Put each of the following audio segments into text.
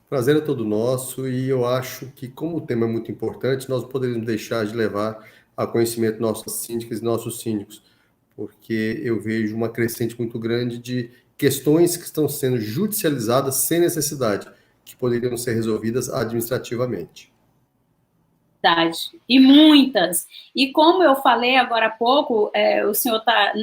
Prazer é todo nosso e eu acho que, como o tema é muito importante, nós não poderíamos deixar de levar a conhecimento nossas síndicas e nossos síndicos, porque eu vejo uma crescente muito grande de questões que estão sendo judicializadas sem necessidade, que poderiam ser resolvidas administrativamente. Verdade. E muitas. E como eu falei agora há pouco, o senhor está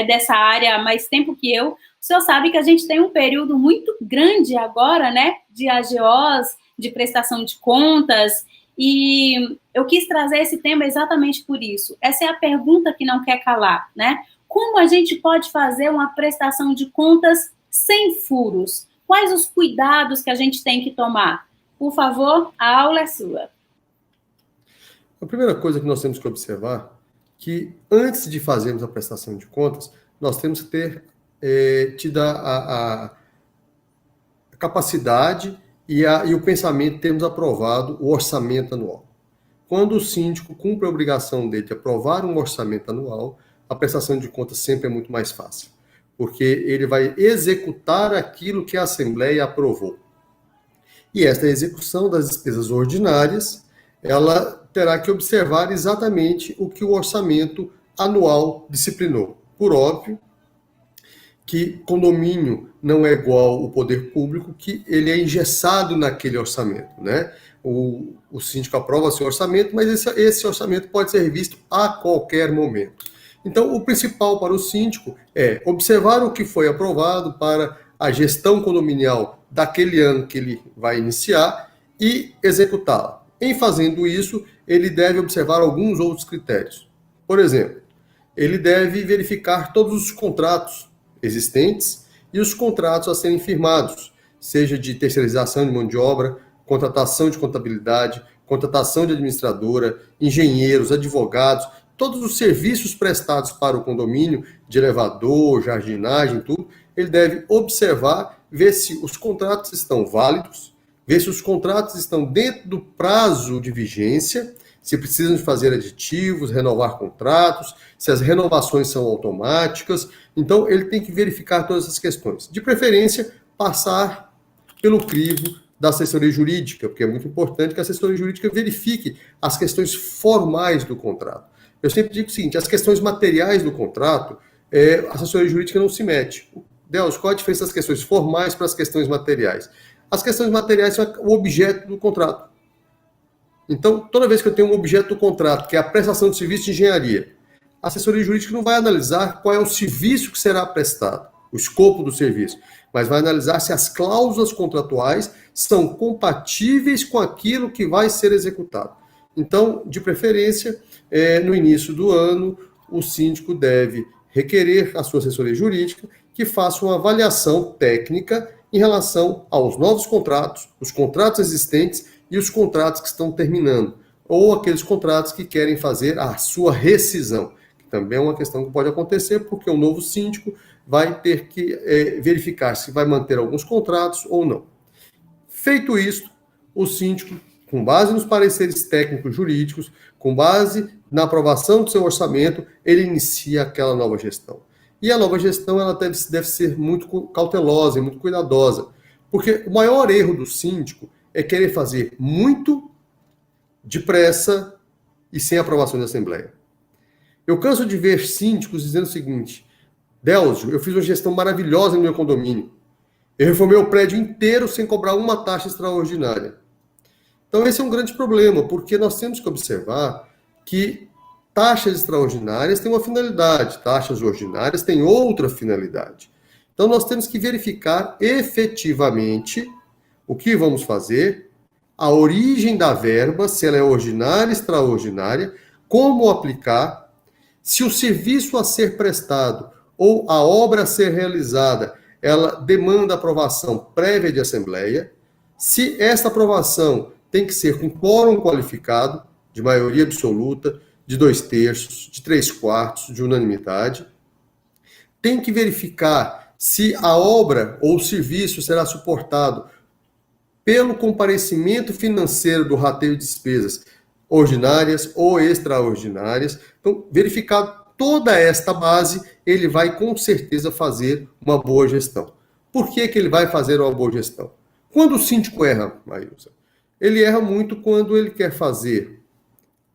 dessa área há mais tempo que eu, o senhor sabe que a gente tem um período muito grande agora, né, de AGOs, de prestação de contas, e eu quis trazer esse tema exatamente por isso. Essa é a pergunta que não quer calar, né? Como a gente pode fazer uma prestação de contas sem furos? Quais os cuidados que a gente tem que tomar? Por favor, a aula é sua. A primeira coisa que nós temos que observar que antes de fazermos a prestação de contas, nós temos que ter tido a capacidade e o pensamento de termos aprovado o orçamento anual. Quando o síndico cumpre a obrigação dele de aprovar um orçamento anual, a prestação de contas sempre é muito mais fácil, porque ele vai executar aquilo que a Assembleia aprovou. E esta execução das despesas ordinárias, ela terá que observar exatamente o que o orçamento anual disciplinou. Por óbvio que condomínio não é igual ao poder público, que ele é engessado naquele orçamento, né? O síndico aprova seu orçamento, mas esse orçamento pode ser visto a qualquer momento. Então, o principal para o síndico é observar o que foi aprovado para a gestão condominial daquele ano que ele vai iniciar e executá-la. Em fazendo isso, ele deve observar alguns outros critérios. Por exemplo, ele deve verificar todos os contratos existentes e os contratos a serem firmados, seja de terceirização de mão de obra, contratação de contabilidade, contratação de administradora, engenheiros, advogados, todos os serviços prestados para o condomínio, de elevador, jardinagem, tudo, ele deve observar, ver se os contratos estão válidos, ver se os contratos estão dentro do prazo de vigência, se precisam de fazer aditivos, renovar contratos, se as renovações são automáticas. Então, ele tem que verificar todas essas questões. De preferência, passar pelo crivo da assessoria jurídica, porque é muito importante que a assessoria jurídica verifique as questões formais do contrato. Eu sempre digo o seguinte, as questões materiais do contrato, a assessoria jurídica não se mete. Deus, qual a diferença das questões formais para as questões materiais? As questões materiais são o objeto do contrato. Então, toda vez que eu tenho um objeto do contrato, que é a prestação de serviço de engenharia, a assessoria jurídica não vai analisar qual é o serviço que será prestado, o escopo do serviço, mas vai analisar se as cláusulas contratuais são compatíveis com aquilo que vai ser executado. Então, de preferência, no início do ano, o síndico deve requerer à sua assessoria jurídica que faça uma avaliação técnica em relação aos novos contratos, os contratos existentes e os contratos que estão terminando, ou aqueles contratos que querem fazer a sua rescisão, que também é uma questão que pode acontecer, porque o novo síndico vai ter que verificar se vai manter alguns contratos ou não. Feito isso, o síndico, com base nos pareceres técnicos jurídicos, com base na aprovação do seu orçamento, ele inicia aquela nova gestão. E a nova gestão ela deve ser muito cautelosa e muito cuidadosa, porque o maior erro do síndico é querer fazer muito depressa e sem aprovação da Assembleia. Eu canso de ver síndicos dizendo o seguinte: Delgio, eu fiz uma gestão maravilhosa no meu condomínio. Eu reformei o prédio inteiro sem cobrar uma taxa extraordinária. Então esse é um grande problema, porque nós temos que observar que taxas extraordinárias têm uma finalidade, taxas ordinárias têm outra finalidade. Então nós temos que verificar efetivamente o que vamos fazer, a origem da verba, se ela é ordinária, extraordinária, como aplicar, se o serviço a ser prestado ou a obra a ser realizada, ela demanda aprovação prévia de Assembleia, se essa aprovação tem que ser com quórum qualificado, de maioria absoluta, de 2/3, de 3/4, de unanimidade, tem que verificar se a obra ou o serviço será suportado pelo comparecimento financeiro do rateio de despesas ordinárias ou extraordinárias. Então, verificar toda esta base, ele vai com certeza fazer uma boa gestão. Por que ele vai fazer uma boa gestão? Quando o síndico erra, Maílson, ele erra muito quando ele quer fazer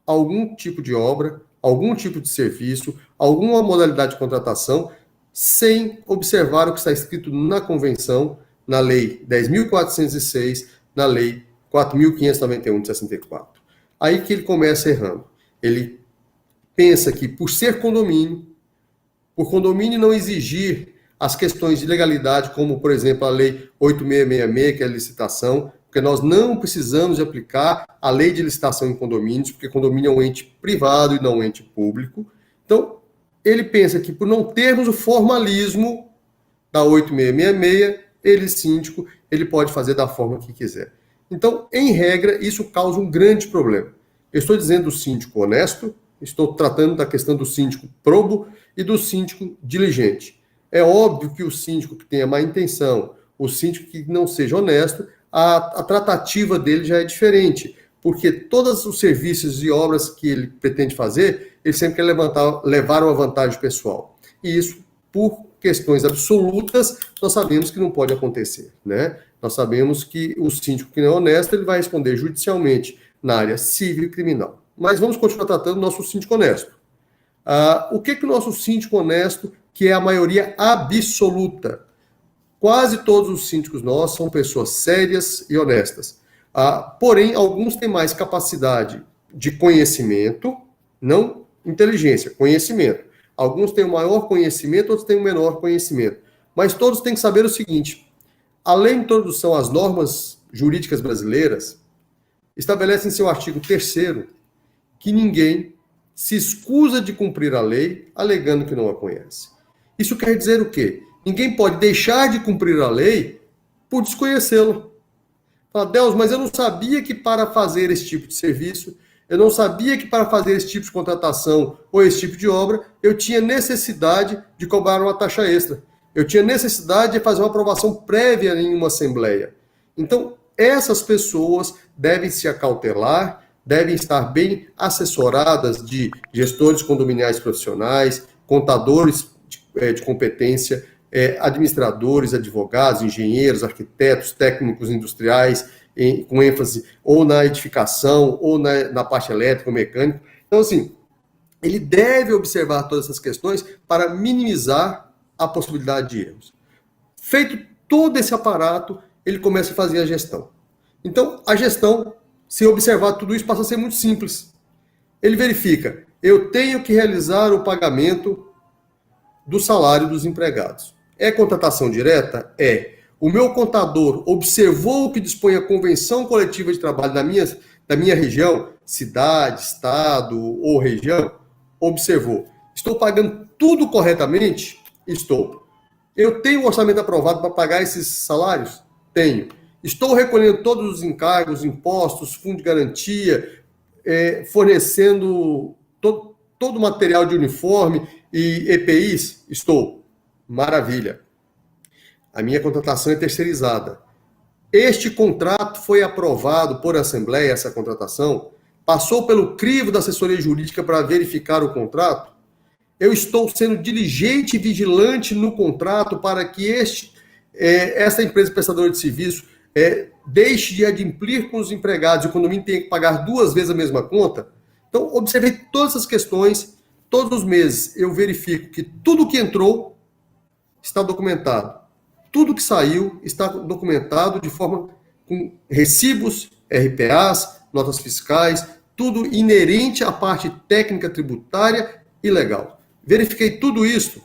algum tipo de obra, algum tipo de serviço, alguma modalidade de contratação, sem observar o que está escrito na convenção, na Lei 10.406, na Lei 4.591 de 64. Aí que ele começa errando. Ele pensa que, por ser condomínio, por condomínio não exigir as questões de legalidade, como, por exemplo, a Lei 8666, que é a licitação, porque nós não precisamos de aplicar a lei de licitação em condomínios, porque condomínio é um ente privado e não um ente público. Então, ele pensa que, por não termos o formalismo da 8666, ele, síndico, ele pode fazer da forma que quiser. Então, em regra, isso causa um grande problema. Eu estou dizendo do síndico honesto, estou tratando da questão do síndico probo e do síndico diligente. É óbvio que o síndico que tenha má intenção, o síndico que não seja honesto, a tratativa dele já é diferente, porque todos os serviços e obras que ele pretende fazer, ele sempre quer levar uma vantagem pessoal. E isso, por questões absolutas, nós sabemos que não pode acontecer, né? Nós sabemos que o síndico que não é honesto, ele vai responder judicialmente na área civil e criminal. Mas vamos continuar tratando do nosso síndico honesto. O que o nosso síndico honesto, que é a maioria absoluta, quase todos os síndicos nossos são pessoas sérias e honestas. Porém, alguns têm mais capacidade de conhecimento, não inteligência, conhecimento. Alguns têm um maior conhecimento, outros têm um menor conhecimento. Mas todos têm que saber o seguinte: a lei de introdução às normas jurídicas brasileiras estabelece em seu artigo 3º que ninguém se escusa de cumprir a lei alegando que não a conhece. Isso quer dizer o quê? Ninguém pode deixar de cumprir a lei por desconhecê-la. Fala, Deus, mas eu não sabia que para fazer esse tipo de serviço, eu não sabia que para fazer esse tipo de contratação ou esse tipo de obra, eu tinha necessidade de cobrar uma taxa extra. Eu tinha necessidade de fazer uma aprovação prévia em uma assembleia. Então, essas pessoas devem se acautelar, devem estar bem assessoradas de gestores condominiais profissionais, contadores de competência, administradores, advogados, engenheiros, arquitetos, técnicos industriais, com ênfase ou na edificação, ou na parte elétrica ou mecânica. Então, assim, ele deve observar todas essas questões para minimizar a possibilidade de erros. Feito todo esse aparato, ele começa a fazer a gestão. Então, a gestão, se observar tudo isso, passa a ser muito simples. Ele verifica, eu tenho que realizar o pagamento do salário dos empregados. É contratação direta? É. O meu contador observou o que dispõe a convenção coletiva de trabalho da minha região, cidade, estado ou região? Observou. Estou pagando tudo corretamente? Estou. Eu tenho um orçamento aprovado para pagar esses salários? Tenho. Estou recolhendo todos os encargos, impostos, fundo de garantia, fornecendo todo o material de uniforme e EPIs? Estou. Maravilha. A minha contratação é terceirizada. Este contrato foi aprovado por assembleia, essa contratação, passou pelo crivo da assessoria jurídica para verificar o contrato. Eu estou sendo diligente e vigilante no contrato para que essa empresa prestadora de serviço deixe de adimplir com os empregados e o condomínio tenha que pagar 2 vezes a mesma conta. Então, observei todas essas questões. Todos os meses eu verifico que tudo que entrou está documentado. Tudo que saiu está documentado de forma com recibos, RPAs, notas fiscais, tudo inerente à parte técnica tributária e legal. Verifiquei tudo isso,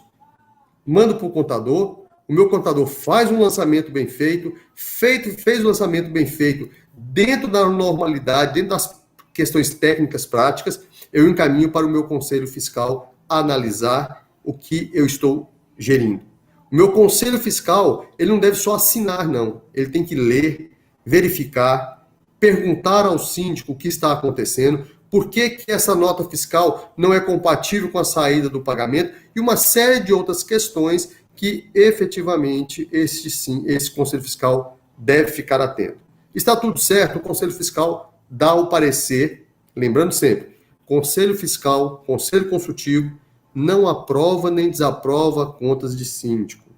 mando para o contador, o meu contador faz um lançamento bem feito, fez o lançamento bem feito dentro da normalidade, dentro das questões técnicas práticas, eu encaminho para o meu conselho fiscal analisar o que eu estou gerindo. O meu conselho fiscal, ele não deve só assinar, não. Ele tem que ler, verificar, perguntar ao síndico o que está acontecendo, por que essa nota fiscal não é compatível com a saída do pagamento e uma série de outras questões que, efetivamente, esse conselho fiscal deve ficar atento. Está tudo certo, o conselho fiscal dá o parecer, lembrando sempre, conselho fiscal, conselho consultivo, não aprova nem desaprova contas de síndico.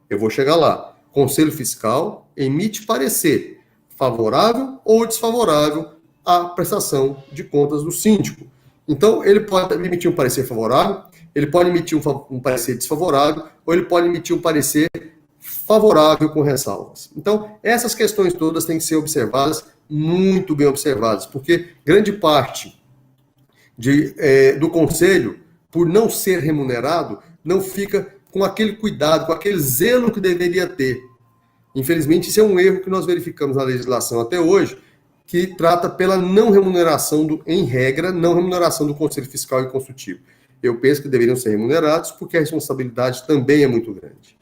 Eu vou chegar lá. Conselho Fiscal emite parecer favorável ou desfavorável à prestação de contas do síndico. Então, ele pode emitir um parecer favorável, ele pode emitir um parecer desfavorável, ou ele pode emitir um parecer favorável com ressalvas. Então, essas questões todas têm que ser observadas, muito bem observadas, porque grande parte do Conselho, por não ser remunerado, não fica com aquele cuidado, com aquele zelo que deveria ter. Infelizmente, isso é um erro que nós verificamos na legislação até hoje, que trata pela não remuneração, em regra, não remuneração do Conselho Fiscal e Consultivo. Eu penso que deveriam ser remunerados, porque a responsabilidade também é muito grande.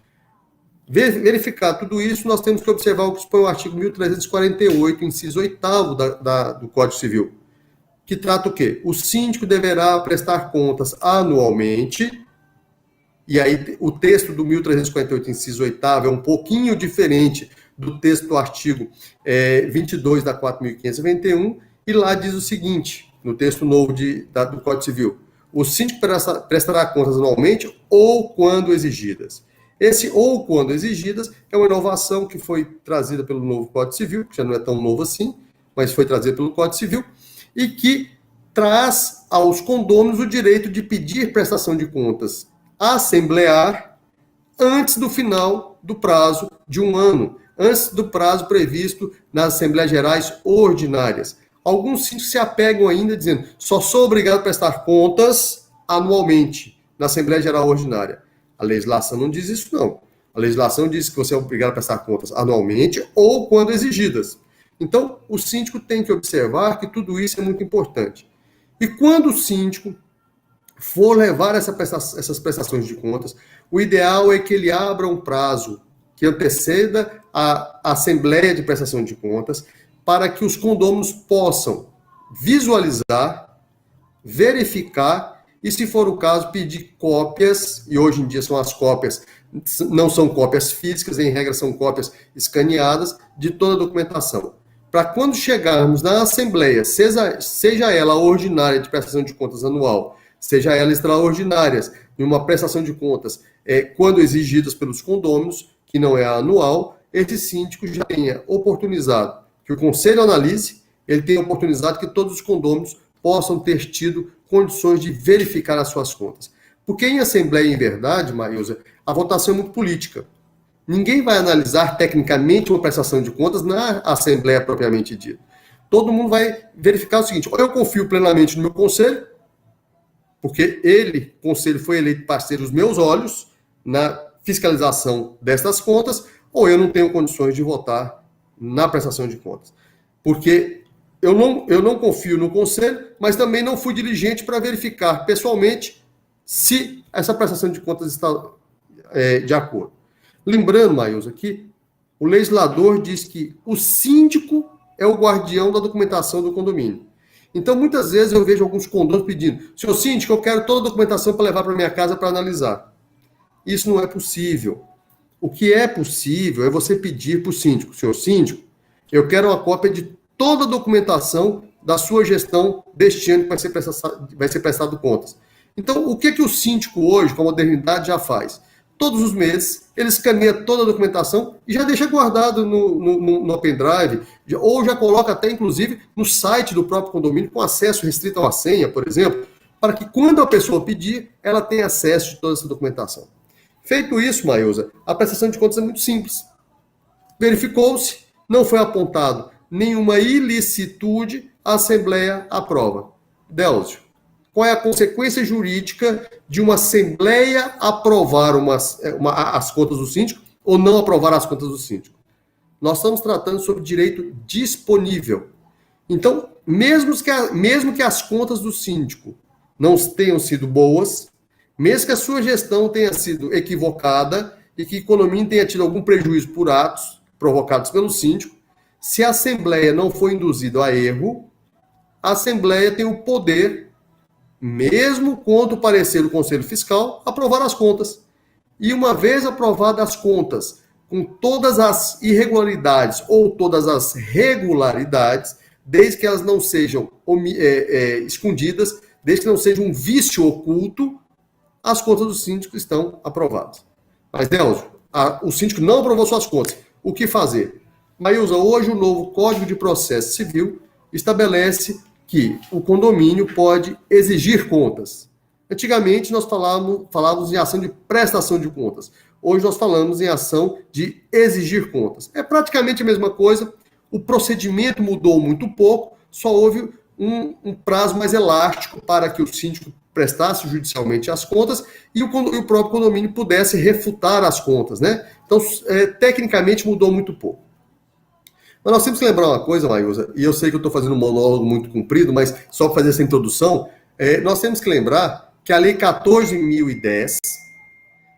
Verificar tudo isso, nós temos que observar o que expõe o artigo 1348, inciso 8º do Código Civil, que trata o quê? O síndico deverá prestar contas anualmente, e aí o texto do 1348, inciso 8º, é um pouquinho diferente do texto do artigo 22 da 4.591, e lá diz o seguinte, no texto novo do Código Civil: o síndico prestará contas anualmente ou quando exigidas. Esse ou quando exigidas é uma inovação que foi trazida pelo novo Código Civil, que já não é tão novo assim, mas foi trazida pelo Código Civil, e que traz aos condôminos o direito de pedir prestação de contas assemblear antes do final do prazo de um ano, antes do prazo previsto nas Assembleias Gerais Ordinárias. Alguns síndicos se apegam ainda dizendo: só sou obrigado a prestar contas anualmente na Assembleia Geral Ordinária. A legislação não diz isso, não. A legislação diz que você é obrigado a prestar contas anualmente ou quando exigidas. Então, o síndico tem que observar que tudo isso é muito importante. E quando o síndico for levar essas prestações de contas, o ideal é que ele abra um prazo que anteceda a Assembleia de Prestação de Contas, para que os condôminos possam visualizar, verificar e, se for o caso, pedir cópias, e hoje em dia são as cópias, não são cópias físicas, em regra são cópias escaneadas, de toda a documentação. Para quando chegarmos na Assembleia, seja ela ordinária de prestação de contas anual, seja ela extraordinária, em uma prestação de contas quando exigidas pelos condôminos, que não é anual, esse síndico já tenha oportunizado que o Conselho analise, ele tenha oportunizado que todos os condôminos possam ter tido condições de verificar as suas contas. Porque em Assembleia, em verdade, Maísa, a votação é muito política. Ninguém vai analisar tecnicamente uma prestação de contas na Assembleia propriamente dita. Todo mundo vai verificar o seguinte: ou eu confio plenamente no meu Conselho, porque o Conselho foi eleito parceiro dos meus olhos na fiscalização destas contas, ou eu não tenho condições de votar na prestação de contas. Porque eu não confio no Conselho, mas também não fui diligente para verificar pessoalmente se essa prestação de contas está de acordo. Lembrando, Maísa, que o legislador diz que o síndico é o guardião da documentação do condomínio. Então, muitas vezes eu vejo alguns condôminos pedindo: senhor síndico, eu quero toda a documentação para levar para minha casa para analisar. Isso não é possível. O que é possível é você pedir para o síndico: senhor síndico, eu quero uma cópia de toda a documentação da sua gestão deste ano que vai ser prestado contas. Então, o que o síndico hoje, com a modernidade, já faz? Todos os meses, ele escaneia toda a documentação e já deixa guardado no pendrive, ou já coloca até, inclusive, no site do próprio condomínio, com acesso restrito a uma senha, por exemplo, para que, quando a pessoa pedir, ela tenha acesso de toda essa documentação. Feito isso, Maísa, a prestação de contas é muito simples. Verificou-se, não foi apontado nenhuma ilicitude, a Assembleia aprova. Délcio, qual é a consequência jurídica de uma Assembleia aprovar as contas do síndico ou não aprovar as contas do síndico? Nós estamos tratando sobre direito disponível. Então, mesmo que as contas do síndico não tenham sido boas, mesmo que a sua gestão tenha sido equivocada e que a economia tenha tido algum prejuízo por atos provocados pelo síndico, se a Assembleia não for induzida a erro, a Assembleia tem o poder, mesmo contra o parecer do Conselho Fiscal, aprovar as contas. E uma vez aprovadas as contas, com todas as irregularidades ou todas as regularidades, desde que elas não sejam escondidas, desde que não seja um vício oculto, as contas do síndico estão aprovadas. Mas, Délcio, o síndico não aprovou suas contas. O que fazer? Maílza, hoje o novo Código de Processo Civil estabelece que o condomínio pode exigir contas. Antigamente nós falávamos em ação de prestação de contas. Hoje nós falamos em ação de exigir contas. É praticamente a mesma coisa. O procedimento mudou muito pouco, só houve um prazo mais elástico para que o síndico prestasse judicialmente as contas e o próprio condomínio pudesse refutar as contas, né? Então, tecnicamente mudou muito pouco. Mas nós temos que lembrar uma coisa, Maílza, e eu sei que eu estou fazendo um monólogo muito comprido, mas só para fazer essa introdução, nós temos que lembrar que a Lei 14.010,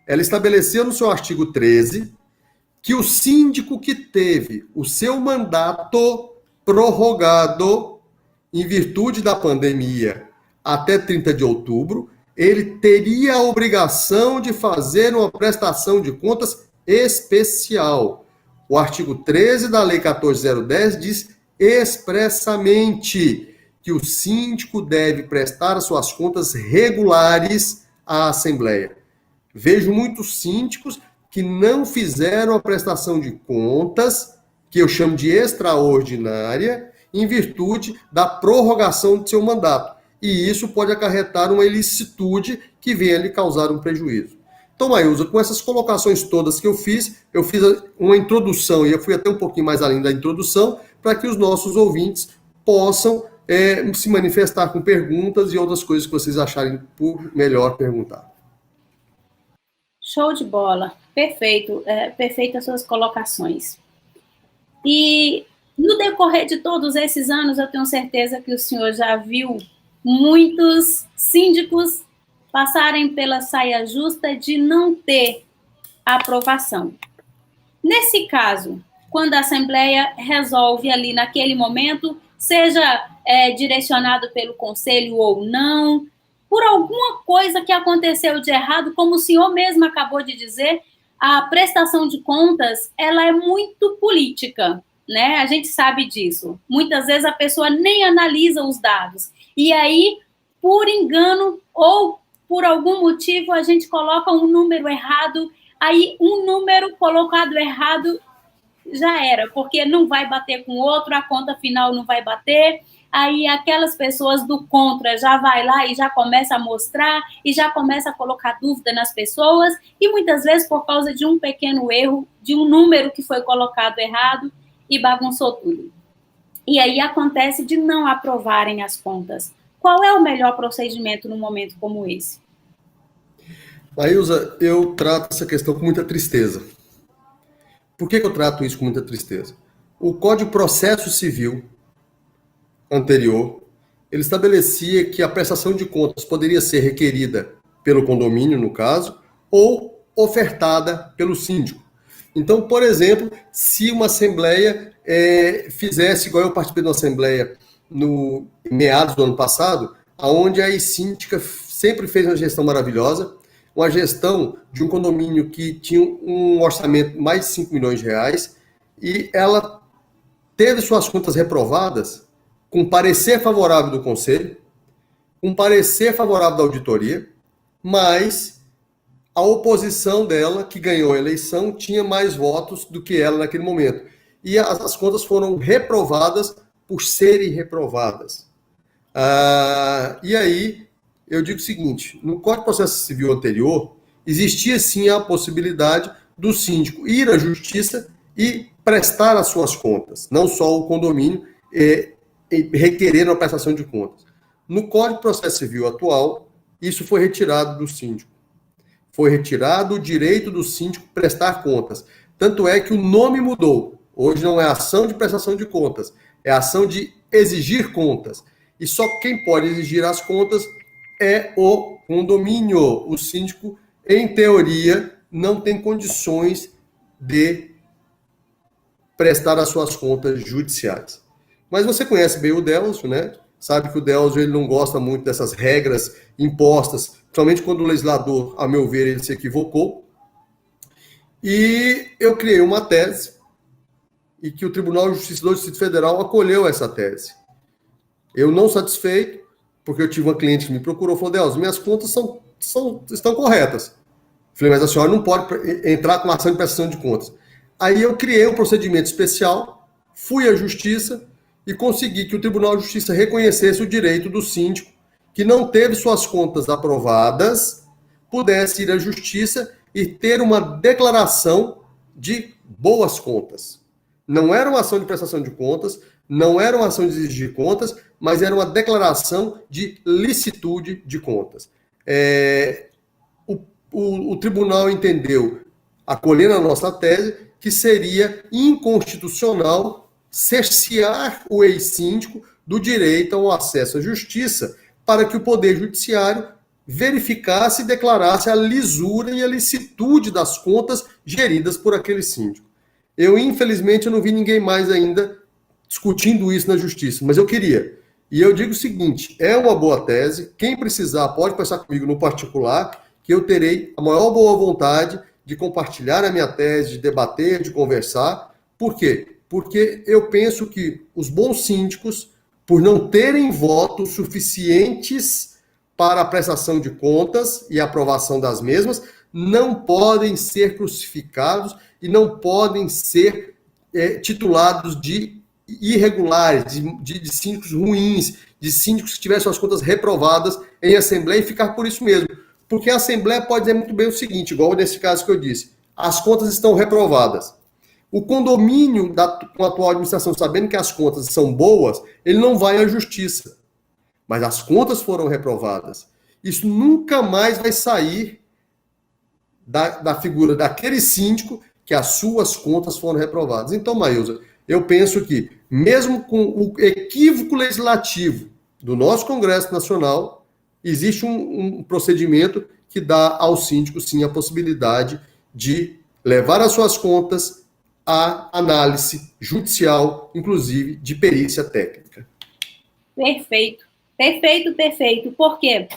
ela estabeleceu no seu artigo 13 que o síndico que teve o seu mandato prorrogado em virtude da pandemia até 30 de outubro, ele teria a obrigação de fazer uma prestação de contas especial. O artigo 13 da Lei 14.010 diz expressamente que o síndico deve prestar as suas contas regulares à Assembleia. Vejo muitos síndicos que não fizeram a prestação de contas, que eu chamo de extraordinária, em virtude da prorrogação de seu mandato. E isso pode acarretar uma ilicitude que venha lhe causar um prejuízo. Então, Maílza, com essas colocações todas que eu fiz uma introdução, e eu fui até um pouquinho mais além da introdução, para que os nossos ouvintes possam se manifestar com perguntas e outras coisas que vocês acharem por melhor perguntar. Show de bola, perfeito, perfeitas suas colocações. E no decorrer de todos esses anos, eu tenho certeza que o senhor já viu muitos síndicos passarem pela saia justa de não ter aprovação. Nesse caso, quando a Assembleia resolve ali naquele momento, seja direcionado pelo Conselho ou não, por alguma coisa que aconteceu de errado, como o senhor mesmo acabou de dizer, a prestação de contas, ela é muito política, né? A gente sabe disso. Muitas vezes a pessoa nem analisa os dados. E aí, por engano ou por algum motivo, a gente coloca um número errado, aí um número colocado errado já era, porque não vai bater com o outro, a conta final não vai bater, aí aquelas pessoas do contra já vai lá e já começa a mostrar, e já começa a colocar dúvida nas pessoas, e muitas vezes por causa de um pequeno erro, de um número que foi colocado errado, e bagunçou tudo. E aí acontece de não aprovarem as contas. Qual é o melhor procedimento num momento como esse? Maílza, eu trato essa questão com muita tristeza. Por que eu trato isso com muita tristeza? O Código de Processo Civil anterior, ele estabelecia que a prestação de contas poderia ser requerida pelo condomínio, no caso, ou ofertada pelo síndico. Então, por exemplo, se uma assembleia fizesse, igual eu participei de uma assembleia no meados do ano passado, onde a síndica sempre fez uma gestão maravilhosa, uma gestão de um condomínio que tinha um orçamento de mais de 5 milhões de reais, e ela teve suas contas reprovadas com parecer favorável do Conselho, com parecer favorável da auditoria, mas a oposição dela, que ganhou a eleição, tinha mais votos do que ela naquele momento. E as contas foram reprovadas por serem reprovadas. E aí, eu digo o seguinte, no Código de Processo Civil anterior, existia sim a possibilidade do síndico ir à justiça e prestar as suas contas, não só o condomínio requerer uma prestação de contas. No Código de Processo Civil atual, isso foi retirado do síndico. Foi retirado o direito do síndico prestar contas. Tanto é que o nome mudou. Hoje não é ação de prestação de contas, é ação de exigir contas. E só quem pode exigir as contas é o condomínio. O síndico, em teoria, não tem condições de prestar as suas contas judiciais. Mas você conhece bem o Delcio, né? Sabe que o Delcio ele não gosta muito dessas regras impostas, principalmente quando o legislador, a meu ver, ele se equivocou. E eu criei uma tese e que o Tribunal de Justiça do Distrito Federal acolheu essa tese. Eu não satisfeito, porque eu tive uma cliente que me procurou e falou, Delcio, minhas contas estão corretas. Falei, mas a senhora não pode entrar com ação de prestação de contas. Aí eu criei um procedimento especial, fui à justiça e consegui que o Tribunal de Justiça reconhecesse o direito do síndico que não teve suas contas aprovadas, pudesse ir à justiça e ter uma declaração de boas contas. Não era uma ação de prestação de contas, não era uma ação de exigir contas, mas era uma declaração de licitude de contas. O tribunal entendeu, acolhendo a nossa tese, que seria inconstitucional cercear o ex-síndico do direito ao acesso à justiça para que o Poder Judiciário verificasse e declarasse a lisura e a licitude das contas geridas por aquele síndico. Infelizmente, eu não vi ninguém mais ainda discutindo isso na justiça, mas eu queria. E eu digo o seguinte, é uma boa tese, quem precisar pode passar comigo no particular, que eu terei a maior boa vontade de compartilhar a minha tese, de debater, de conversar. Por quê? Porque eu penso que os bons síndicos, por não terem votos suficientes para a prestação de contas e a aprovação das mesmas, não podem ser crucificados e não podem ser titulados de irregulares, de síndicos ruins, de síndicos que tivessem suas contas reprovadas em assembleia e ficar por isso mesmo. Porque a Assembleia pode dizer muito bem o seguinte, igual nesse caso que eu disse, as contas estão reprovadas. O condomínio com a atual administração, sabendo que as contas são boas, ele não vai à justiça. Mas as contas foram reprovadas. Isso nunca mais vai sair da figura daquele síndico que as suas contas foram reprovadas. Então, Maílza, eu penso que, mesmo com o equívoco legislativo do nosso Congresso Nacional, existe um procedimento que dá ao síndico, sim, a possibilidade de levar as suas contas à análise judicial, inclusive de perícia técnica. Perfeito, perfeito, perfeito. Por quê?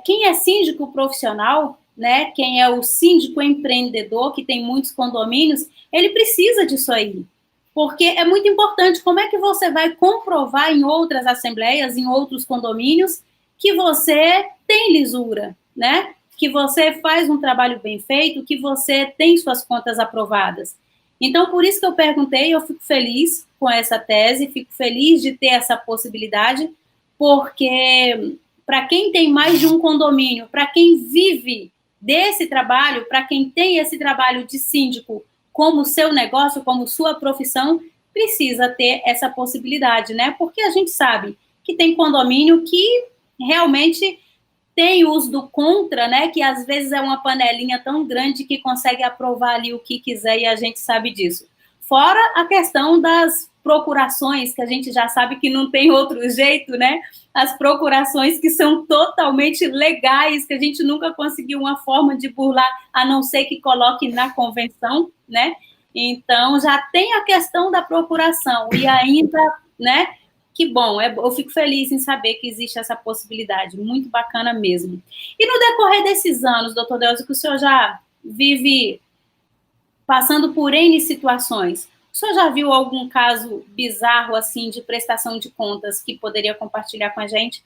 Quem é síndico profissional, né, quem é o síndico empreendedor, que tem muitos condomínios, ele precisa disso aí. Porque é muito importante. Como é que você vai comprovar em outras assembleias, em outros condomínios, que você tem lisura, né? Que você faz um trabalho bem feito, que você tem suas contas aprovadas. Então, por isso que eu perguntei, eu fico feliz com essa tese, fico feliz de ter essa possibilidade, porque para quem tem mais de um condomínio, para quem vive desse trabalho, para quem tem esse trabalho de síndico como seu negócio, como sua profissão, precisa ter essa possibilidade, né? Porque a gente sabe que tem condomínio que realmente tem uso do contra, né, que às vezes é uma panelinha tão grande que consegue aprovar ali o que quiser e a gente sabe disso. Fora a questão das procurações, que a gente já sabe que não tem outro jeito, né, as procurações que são totalmente legais, que a gente nunca conseguiu uma forma de burlar, a não ser que coloque na convenção, né, então já tem a questão da procuração e ainda, né, que bom, eu fico feliz em saber que existe essa possibilidade, muito bacana mesmo. E no decorrer desses anos, doutor Delcio, que o senhor já vive passando por N situações, o senhor já viu algum caso bizarro, assim, de prestação de contas que poderia compartilhar com a gente?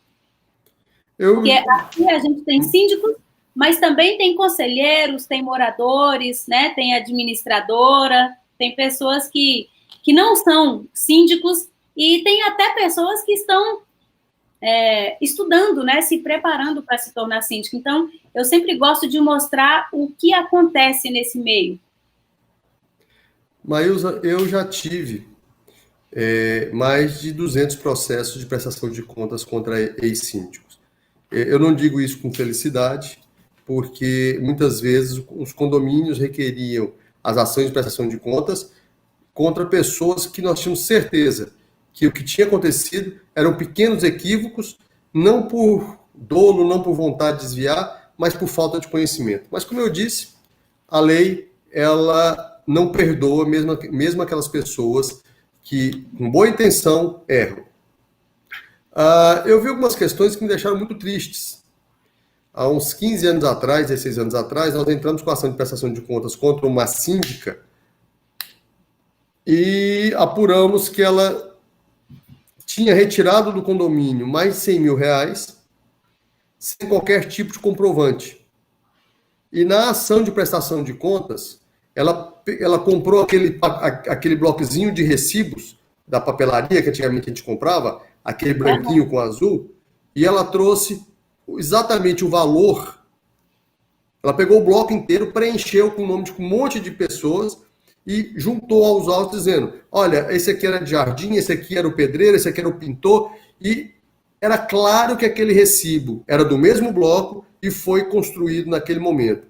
Porque aqui a gente tem síndicos, mas também tem conselheiros, tem moradores, né, tem administradora, tem pessoas que não são síndicos, e tem até pessoas que estão estudando, né, se preparando para se tornar síndico. Então, eu sempre gosto de mostrar o que acontece nesse meio. Maílza, eu já tive mais de 200 processos de prestação de contas contra ex-síndicos. Eu não digo isso com felicidade, porque muitas vezes os condomínios requeriam as ações de prestação de contas contra pessoas que nós tínhamos certeza que o que tinha acontecido eram pequenos equívocos, não por dolo, não por vontade de desviar, mas por falta de conhecimento. Mas, como eu disse, a lei, ela não perdoa mesmo aquelas pessoas que, com boa intenção, erram. Eu vi algumas questões que me deixaram muito tristes. Há uns 15 anos atrás, 16 anos atrás, nós entramos com a ação de prestação de contas contra uma síndica e apuramos que ela tinha retirado do condomínio mais de R$100 mil sem qualquer tipo de comprovante. E na ação de prestação de contas, ela comprou aquele bloquezinho de recibos da papelaria que antigamente a gente comprava, aquele branquinho com azul, e ela trouxe exatamente o valor. Ela pegou o bloco inteiro, preencheu com o nome de um monte de pessoas e juntou aos autos dizendo, olha, esse aqui era de jardim, esse aqui era o pedreiro, esse aqui era o pintor, e era claro que aquele recibo era do mesmo bloco e foi construído naquele momento.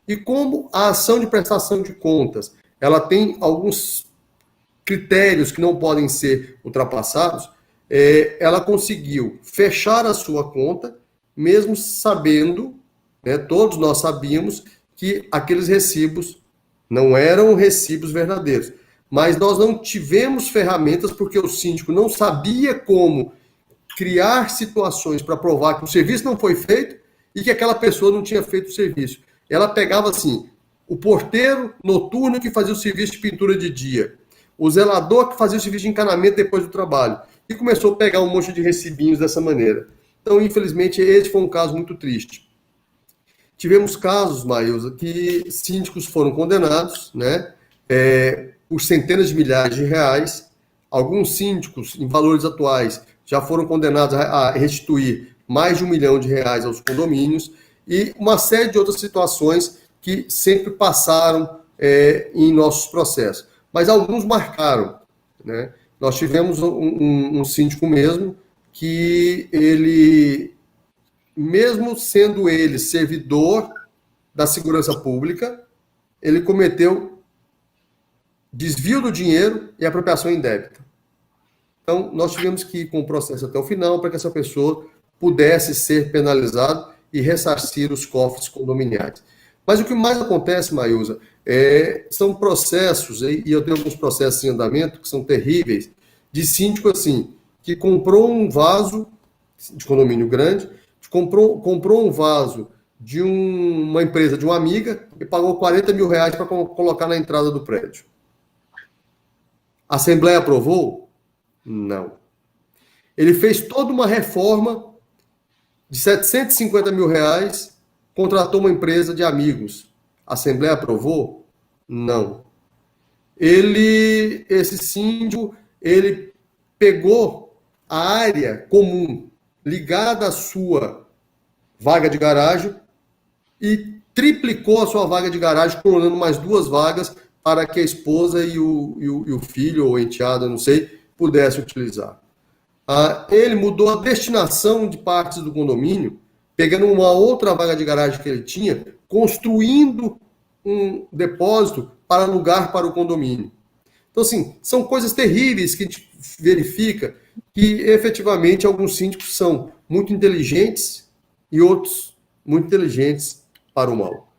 E como a ação de prestação de contas, ela tem alguns critérios que não podem ser ultrapassados, ela conseguiu fechar a sua conta, mesmo sabendo, né, todos nós sabíamos, que aqueles recibos não eram recibos verdadeiros. Mas nós não tivemos ferramentas porque o síndico não sabia como criar situações para provar que o serviço não foi feito e que aquela pessoa não tinha feito o serviço. Ela pegava assim, o porteiro noturno que fazia o serviço de pintura de dia, o zelador que fazia o serviço de encanamento depois do trabalho, e começou a pegar um monte de recibinhos dessa maneira. Então, infelizmente, esse foi um caso muito triste. Tivemos casos, Maílza, que síndicos foram condenados, né, por centenas de milhares de reais. Alguns síndicos, em valores atuais, já foram condenados a restituir mais de R$1 milhão aos condomínios, e uma série de outras situações que sempre passaram em nossos processos. Mas alguns marcaram, né? Nós tivemos um síndico mesmo que ele, mesmo sendo ele servidor da segurança pública, ele cometeu desvio do dinheiro e apropriação indébita. Então, nós tivemos que ir com o processo até o final para que essa pessoa pudesse ser penalizada e ressarcir os cofres condominiais. Mas o que mais acontece, Maílza, são processos, e eu tenho alguns processos em andamento que são terríveis, de síndico assim, que comprou um vaso de condomínio grande, comprou um vaso de uma empresa, de uma amiga, e pagou R$40 mil para colocar na entrada do prédio. A Assembleia aprovou? Não. Ele fez toda uma reforma de R$750 mil, contratou uma empresa de amigos. A Assembleia aprovou? Não. Esse síndico, ele pegou a área comum ligada à sua vaga de garagem e triplicou a sua vaga de garagem, colocando mais 2 vagas para que a esposa e o filho, ou enteado, não sei, pudesse utilizar. Ele mudou a destinação de partes do condomínio, pegando uma outra vaga de garagem que ele tinha, construindo um depósito para alugar para o condomínio. Então, assim, são coisas terríveis que a gente verifica que, efetivamente, alguns síndicos são muito inteligentes e outros muito inteligentes para o mal.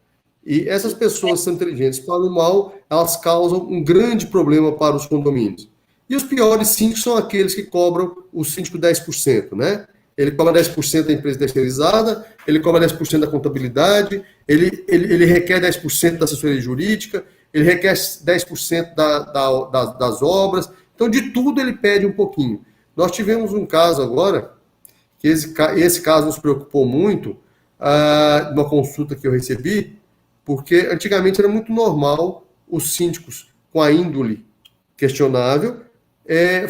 E essas pessoas que são inteligentes para o mal, elas causam um grande problema para os condomínios. E os piores síndicos são aqueles que cobram o síndico 10%, né? Ele cobra 10% da empresa terceirizada, ele cobra 10% da contabilidade, ele requer 10% da assessoria jurídica, ele requer 10% das obras. Então, de tudo ele pede um pouquinho. Nós tivemos um caso agora, que esse caso nos preocupou muito, uma consulta que eu recebi, porque antigamente era muito normal os síndicos com a índole questionável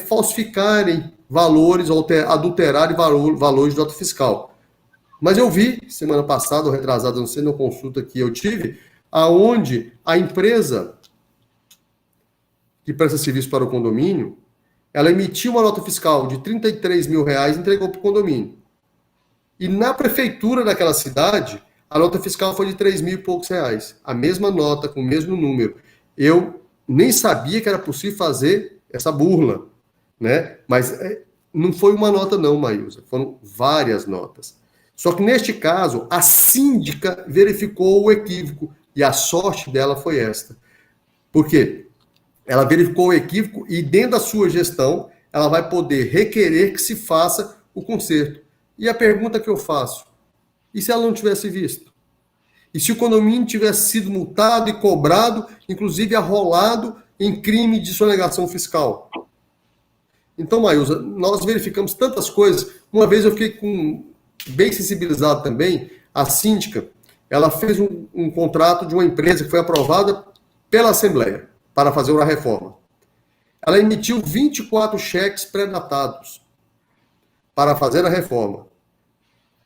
falsificarem valores, ou adulterarem valores de nota fiscal. Mas eu vi, semana passada, ou retrasada, não sei, na consulta que eu tive, aonde a empresa que presta serviço para o condomínio, ela emitiu uma nota fiscal de R$33 mil e entregou para o condomínio. E na prefeitura daquela cidade, a nota fiscal foi de R$3 mil e poucos. A mesma nota, com o mesmo número. Eu nem sabia que era possível fazer essa burla, né? Mas não foi uma nota não, Maílza, foram várias notas. Só que neste caso, a síndica verificou o equívoco, e a sorte dela foi esta. Por quê? Ela verificou o equívoco e dentro da sua gestão, ela vai poder requerer que se faça o conserto. E a pergunta que eu faço, e se ela não tivesse visto? E se o condomínio tivesse sido multado e cobrado, inclusive arrolado em crime de sonegação fiscal? Então, Maílza, nós verificamos tantas coisas. Uma vez eu fiquei bem sensibilizado também, a síndica, ela fez um contrato de uma empresa que foi aprovada pela Assembleia para fazer uma reforma. Ela emitiu 24 cheques pré-datados para fazer a reforma.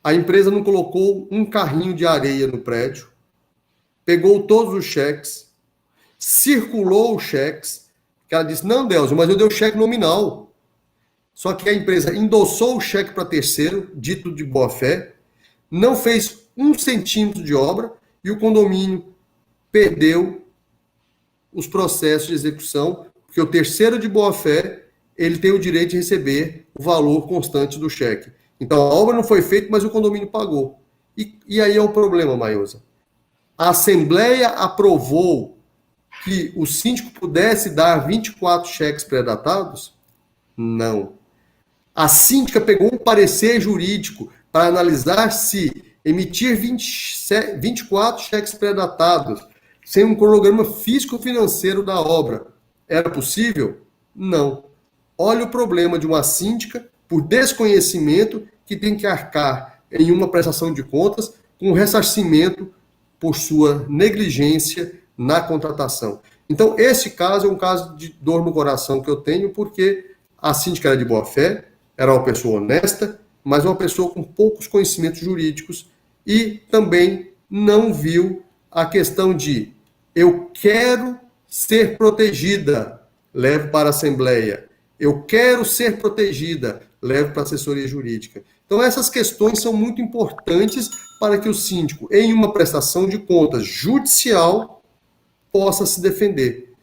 A empresa não colocou um carrinho de areia no prédio, pegou todos os cheques, circulou os cheques, que ela disse, não, Delcio, mas eu dei o cheque nominal. Só que a empresa endossou o cheque para terceiro, dito de boa-fé, não fez 1 centímetro de obra e o condomínio perdeu os processos de execução, porque o terceiro de boa-fé, ele tem o direito de receber o valor constante do cheque. Então, a obra não foi feita, mas o condomínio pagou. E aí é o problema, Maiosa. A Assembleia aprovou que o síndico pudesse dar 24 cheques pré-datados? Não. A síndica pegou um parecer jurídico para analisar se emitir 24 cheques pré-datados sem um cronograma físico-financeiro da obra era possível? Não. Olha o problema de uma síndica, por desconhecimento, que tem que arcar em uma prestação de contas com ressarcimento por sua negligência na contratação. Então, esse caso é um caso de dor no coração que eu tenho, porque a síndica era de boa fé, era uma pessoa honesta, mas uma pessoa com poucos conhecimentos jurídicos e também não viu a questão de eu quero ser protegida, levo para a Assembleia. Eu quero ser protegida, levo para a assessoria jurídica. Então, essas questões são muito importantes para que o síndico, em uma prestação de contas judicial, possa se defender.